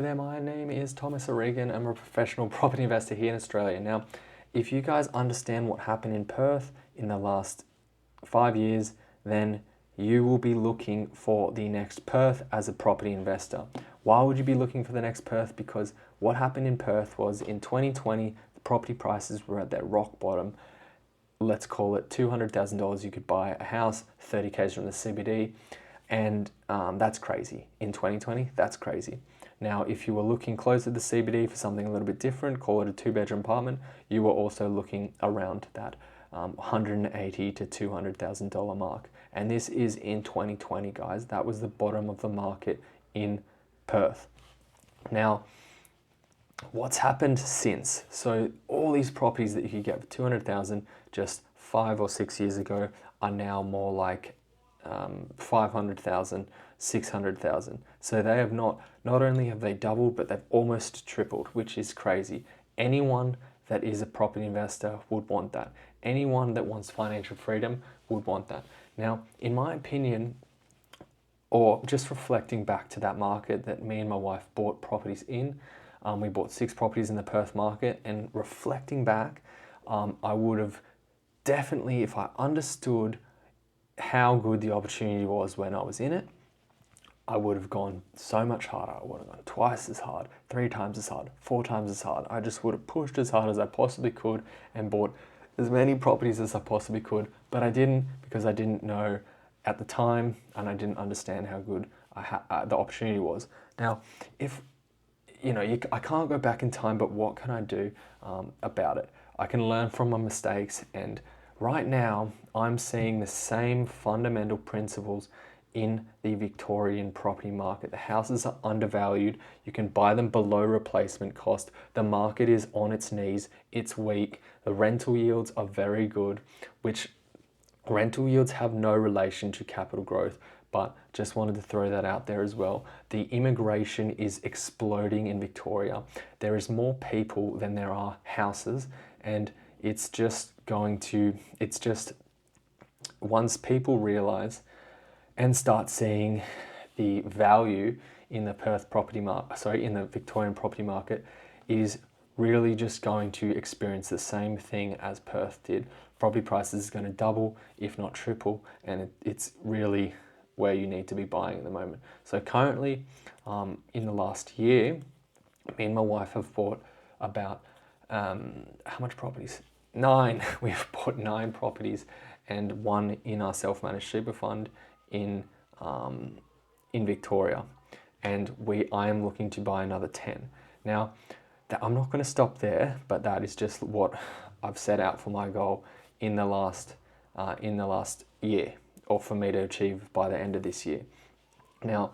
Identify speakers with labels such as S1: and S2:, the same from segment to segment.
S1: There, my name is Thomas O'Regan. I'm a professional property investor here in Australia. Now, if you guys understand what happened in Perth in the last 5 years, then you will be looking for the next Perth as a property investor. Why would you be looking for the next Perth? Because what happened in Perth was in 2020, the property prices were at their rock bottom. Let's call it $200,000. You could buy a house 30 k's from the CBD, and that's crazy. In 2020, that's crazy. Now, if you were looking close to the CBD for something a little bit different, call it a 2-bedroom apartment, you were also looking around that $180,000 to $200,000 mark. And this is in 2020, guys. That was the bottom of the market in Perth. Now, what's happened since? So all these properties that you could get for 200,000 just 5 or 6 years ago are now more like 500,000, 600,000. So they have not only have they doubled, but they've almost tripled, which is crazy. Anyone that is a property investor would want that. Anyone that wants financial freedom would want that. Now, in my opinion, or just reflecting back to that market that me and my wife bought properties in, we bought 6 properties in the Perth market, and reflecting back, I would have definitely, if I understood how good the opportunity was when I was in it, I would have gone so much harder. I would have gone twice as hard, 3 times as hard, 4 times as hard. I just would have pushed as hard as I possibly could and bought as many properties as I possibly could, but I didn't, because I didn't know at the time, and I didn't understand how good the opportunity was. Now, if you know, I can't go back in time, but what can I do about it? I can learn from my mistakes, and right now I'm seeing the same fundamental principles in the Victorian property market. The houses are undervalued. You can buy them below replacement cost. The market is on its knees. It's weak. The rental yields are very good, which rental yields have no relation to capital growth, but just wanted to throw that out there as well. The immigration is exploding in Victoria. There is more people than there are houses, and it's just once people realize and start seeing the value in the in the Victorian property market, is really just going to experience the same thing as Perth did. Property prices is going to double, if not triple, and it's really where you need to be buying at the moment. So currently, in the last year, me and my wife have bought about, how much properties? 9. We've bought 9 properties, and 1 in our self-managed super fund in Victoria, and I am looking to buy another 10. Now, I'm not going to stop there, but that is just what I've set out for my goal in the last year, or for me to achieve by the end of this year. Now,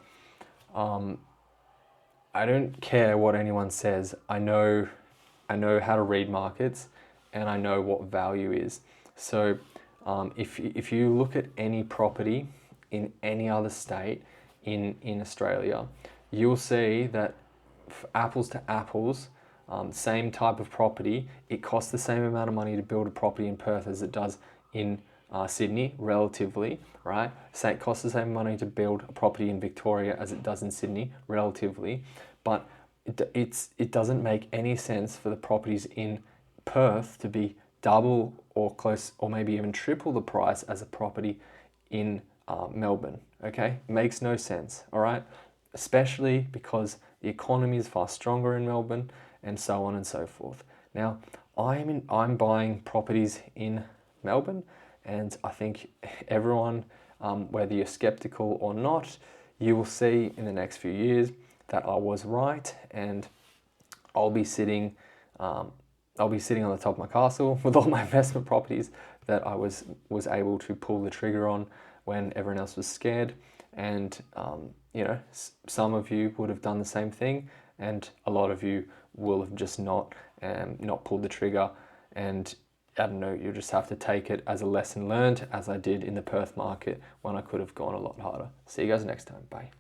S1: I don't care what anyone says. I know how to read markets, and I know what value is. So if you look at any property in any other state in Australia, you'll see that apples to apples, same type of property, it costs the same amount of money to build a property in Perth as it does in Sydney, relatively, right? So it costs the same money to build a property in Victoria as it does in Sydney, relatively, but it doesn't make any sense for the properties in Perth to be double or close, or maybe even triple the price as a property in Melbourne. Okay, makes no sense. All right, especially because the economy is far stronger in Melbourne, and so on and so forth. Now, I'm buying properties in Melbourne, and I think everyone, whether you're skeptical or not, you will see in the next few years that I was right, and I'll be sitting on the top of my castle with all my investment properties that I was able to pull the trigger on when everyone else was scared. And you know, some of you would have done the same thing, and a lot of you will have just not pulled the trigger. And I don't know, you just have to take it as a lesson learned, as I did in the Perth market when I could have gone a lot harder. See you guys next time. Bye.